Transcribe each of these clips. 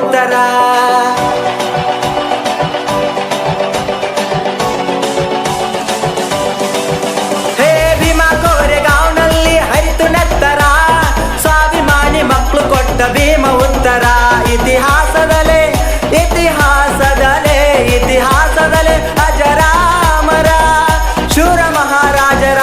ಉತ್ತರ. ಹೇ ಭೀಮಾ ಕೋರೆಗಾಂವ್ನಲ್ಲಿ ಹರಿತು ನೆತ್ತರ, ಸ್ವಾಭಿಮಾನಿ ಮಕ್ಕಳು ಕೊಟ್ಟ ಭೀಮ ಉತ್ತರ. ಇತಿಹಾಸದಲ್ಲೇ ಇತಿಹಾಸದಲ್ಲೇ ಇತಿಹಾಸದಲ್ಲೇ ಅಜರಾಮರ ಶೂರ ಮಹಾರಾಜರ.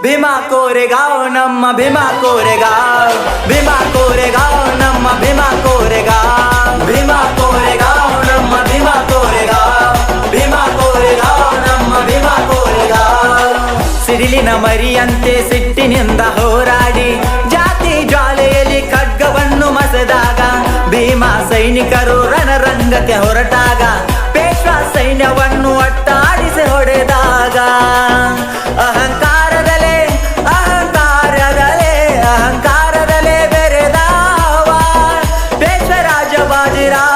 ಭೀಮಾ ಕೋರೆಗಾಂವ್ ನಮ್ಮ ಭೀಮಾ ಕೋರೆಗಾಂವ್, ಭೀಮಾ ಕೋರೆಗಾಂವ್ ನಮ್ಮ ಭೀಮಾ ಕೋರೆಗಾಂವ್, ಭೀಮಾ ಕೋರೆಗಾಂವ್ ನಮ್ಮ ಭೀಮಾ ಕೋರೆಗಾಂವ್, ಭೀಮಾ ಕೋರೆಗಾಂವ್ ನಮ್ಮ ಭೀಮಾ ಕೋರೆಗಾಂವ್. ಸಿಡಿಲಿನ ಮರಿಯಂತೆ ಸಿಟ್ಟಿನಿಂದ ಹೋರಾಡಿ ಜಾತಿ ಜ್ವಾಲೆಯಲ್ಲಿ ಖಡ್ಗವನ್ನು ಮಸೆದಾಗ, ಭೀಮಾ ಸೈನಿಕರು ರಣರಂಗಕ್ಕೆ ಹೊರಟಾಗ, ಪೇಶ್ವಾ ಸೈನ್ಯವನ್ನು ಅಟ್ಟಾಡಿಸಿ ಹೊಡೆದಾಗ, ಅಹಂಕಾರದಲ್ಲೇ ಅಹಂಕಾರದಲ್ಲೇ ಅಹಂಕಾರದಲ್ಲೇ ಬೆರೆದಾವ ಪೇಶ್ವರಾಜ ಬಾಜಿರಾವ್.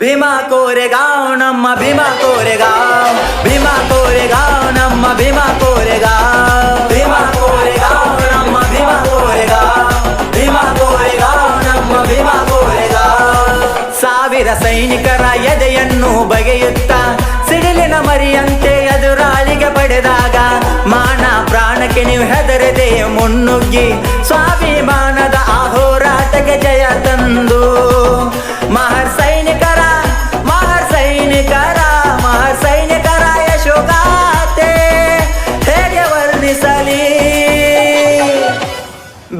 ಭೀಮಾ ಕೋರೆಗಾಂವ್ ನಮ್ಮ ಭೀಮಾ ಕೋರೆಗಾಂವ್, ಭೀಮಾ ಕೋರೆಗಾಂವ್ ನಮ್ಮ ಭೀಮಾ ಕೋರೆಗಾಂವ್, ಭೀಮಾ ಕೋರೆಗಾಂವ್ ನಮ್ಮ ಭೀಮಾ ಕೋರೆಗಾಂವ್, ಭೀಮಾ ಕೋರೆಗಾಂವ್ ನಮ್ಮ ಭೀಮಾ ಕೋರೆಗಾಂವ್. ಸಾವಿರ ಸೈನಿಕರ ಎದೆಯನ್ನು ಬಗೆಯುತ್ತ ಸಿಡಿಲಿನ ಮರಿಯಂತೆ ಎದುರಾಳಿಗೆ ಪಡೆದಾಗ, ಮಾನ ಪ್ರಾಣಕ್ಕೆ ನೀವು ಹೆದರದೆ ಮುನ್ನುಗ್ಗಿ ಸ್ವಾಭಿಮಾನದ ಆ ಹೋರಾಟಕ್ಕೆ ಜಯ ತಂದು, ಮಹರ್ ಸೈನಿಕರ ಮಹರ್ ಸೈನಿಕರ ಮಹರ್ ಸೈನಿಕರ ಯಶೋಗಾಥೆ ಹೇಗೆ ವರ್ಣಿಸಲಿ.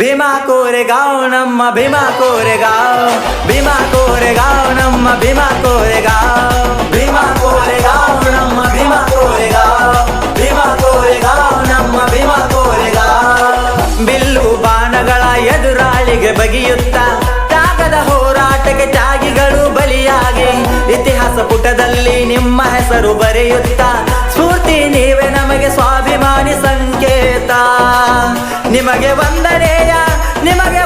ಭೀಮಾ ಕೋರೆಗಾಂವ್ ನಮ್ಮ ಭೀಮಾ ಕೋರೆಗಾಂವ್, ಭೀಮಾ ಕೋರೆಗಾಂವ್ ನಮ್ಮ ಭೀಮಾ ಕೋರೆಗಾಂವ್, ಭೀಮಾ ಕೋರೆಗಾಂವ್ ನಮ್ಮ ಭೀಮಾ ಕೋರೆಗಾಂವ್, ಭೀಮಾ ಕೋರೆಗಾಂವ್ ನಮ್ಮ ಭೀಮಾ ಕೋರೆಗಾಂವ್. ಬಿಲ್ಲು ಬಾಣಗಳ ಎದುರಾಳಿಗೆ ಬಗೆಯುತ್ತ ತ್ಯಾಗದ ಹೋರಾಟಕ್ಕೆ ತ್ಯಾಗಿಗಳು ಬಲಿಯಾಗಿ, ಇತಿಹಾಸ ಪುಟದಲ್ಲಿ ನಿಮ್ಮ ಹೆಸರು ಬರೆಯುತ್ತ ಸ್ಫೂರ್ತಿ ನೀವೇ ನಮಗೆ ಸ್ವಾಭಿಮಾನಿ ಸಂಕೇತ. ನಿಮಗೆ ವಂದನೆಯ ನಿಮಗೆ